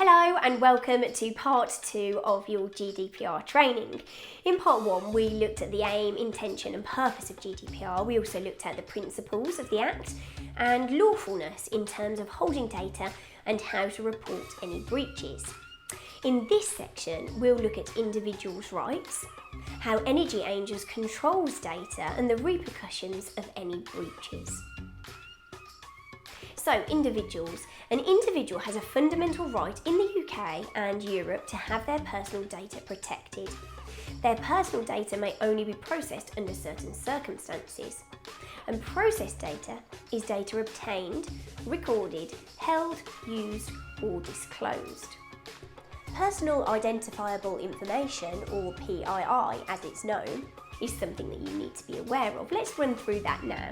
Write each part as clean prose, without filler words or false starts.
Hello and welcome to part 2 of your GDPR training. In part 1 we looked at the aim, intention and purpose of GDPR. We also looked at the principles of the Act and lawfulness in terms of holding data and how to report any breaches. In this section we'll look at individuals' rights, how Energy Angels controls data and the repercussions of any breaches. So, individuals. An individual has a fundamental right in the UK and Europe to have their personal data protected. Their personal data may only be processed under certain circumstances. And processed data is data obtained, recorded, held, used or disclosed. Personal Identifiable Information, or PII as it's known, is something that you need to be aware of. Let's run through that now.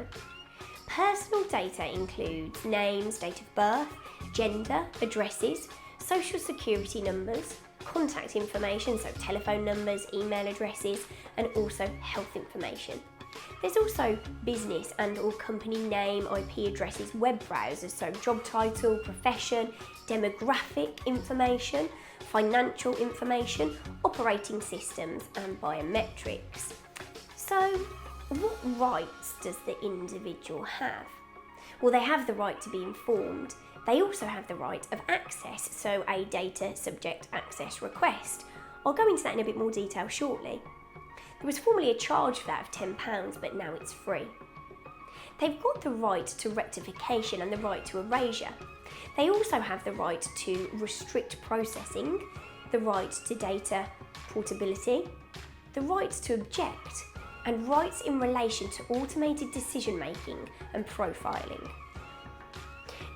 Personal data includes names, date of birth, gender, addresses, social security numbers, contact information, so telephone numbers, email addresses, and also health information. There's also business and or company name, IP addresses, web browsers, so job title, profession, demographic information, financial information, operating systems, and biometrics. So, what rights does the individual have? Well, they have the right to be informed. They also have the right of access, so a data subject access request. I'll go into that in a bit more detail shortly. There was formerly a charge for that of £10, but now it's free. They've got the right to rectification and the right to erasure. They also have the right to restrict processing, the right to data portability, the right to object, and rights in relation to automated decision making and profiling.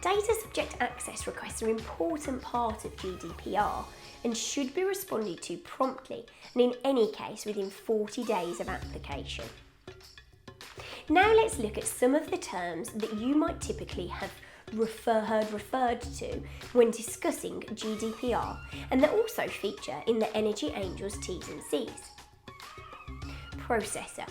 Data subject access requests are an important part of GDPR and should be responded to promptly and in any case within 40 days of application. Now let's look at some of the terms that you might typically have heard referred to when discussing GDPR and that also feature in the Energy Angels T's and C's. Processor.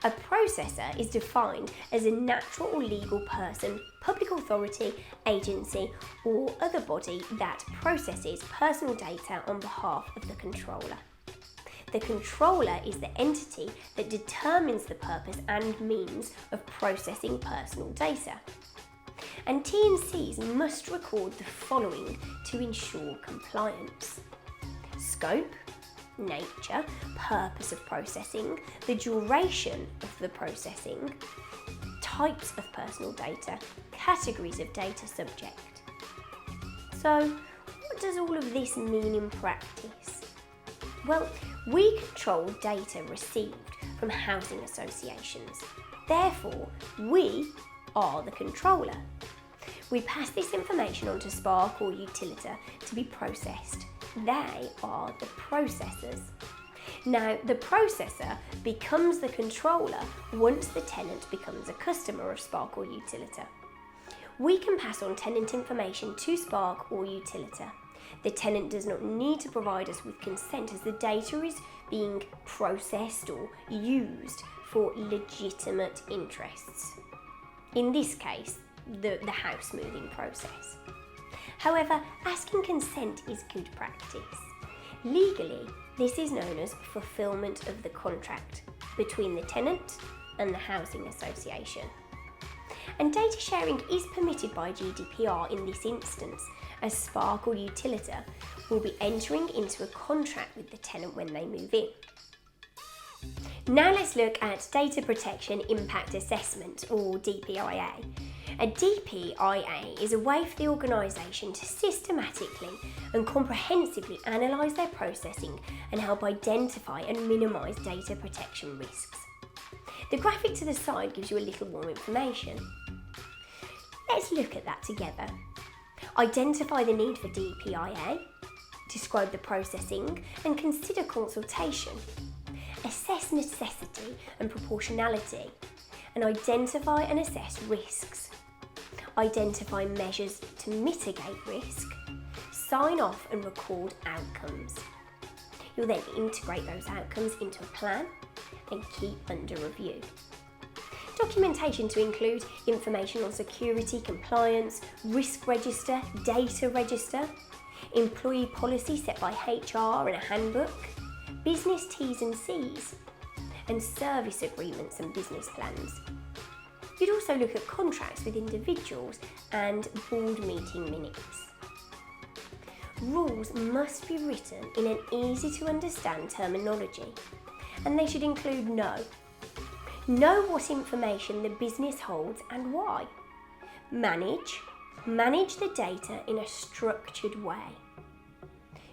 A processor is defined as a natural or legal person, public authority, agency or other body that processes personal data on behalf of the controller. The controller is the entity that determines the purpose and means of processing personal data. And T&Cs must record the following to ensure compliance: scope, nature, purpose of processing, the duration of the processing, types of personal data, categories of data subject. So, what does all of this mean in practice? Well, we control data received from housing associations. Therefore, we are the controller. We pass this information on to Spark or Utilita to be processed. They are the processors. Now, the processor becomes the controller once the tenant becomes a customer of Spark or Utilita. We can pass on tenant information to Spark or Utilita. The tenant does not need to provide us with consent as the data is being processed or used for legitimate interests. In this case, the house moving process. However, asking consent is good practice. Legally, this is known as fulfilment of the contract between the tenant and the housing association. And data sharing is permitted by GDPR in this instance, as Spark or Utilita will be entering into a contract with the tenant when they move in. Now let's look at Data Protection Impact Assessment, or DPIA. A DPIA is a way for the organisation to systematically and comprehensively analyse their processing and help identify and minimise data protection risks. The graphic to the side gives you a little more information. Let's look at that together. Identify the need for DPIA, describe the processing and consider consultation. Assess necessity and proportionality and identify and assess risks. Identify measures to mitigate risk, sign off and record outcomes. You'll then integrate those outcomes into a plan and keep under review. Documentation to include information on security, compliance, risk register, data register. employee policy set by HR and a handbook, business T's and C's, and service agreements and business plans. You'd also look at contracts with individuals and board meeting minutes. Rules must be written in an easy to understand terminology, and they should include know what information the business holds and why. Manage the data in a structured way.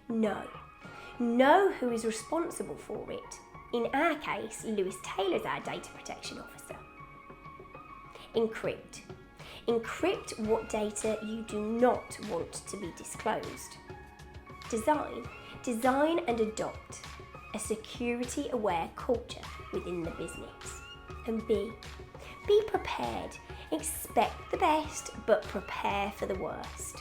Know who is responsible for it. In our case, Lewis Taylor's our data protection officer. Encrypt what data you do not want to be disclosed. Design and adopt a security-aware culture within the business. And be prepared. Expect the best, but prepare for the worst.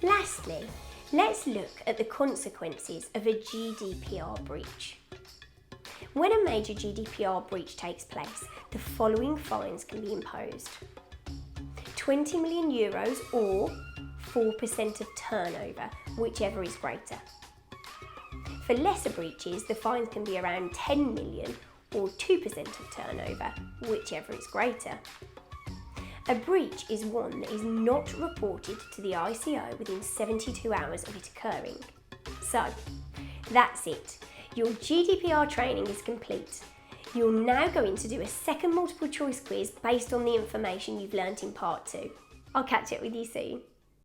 Lastly, let's look at the consequences of a GDPR breach. When a major GDPR breach takes place, the following fines can be imposed: 20 million euros or 4% of turnover, whichever is greater. For lesser breaches, the fines can be around 10 million or 2% of turnover, whichever is greater. A breach is one that is not reported to the ICO within 72 hours of it occurring. So, that's it. Your GDPR training is complete. You're now going to do a second multiple choice quiz based on the information you've learnt in part 2. I'll catch up with you soon.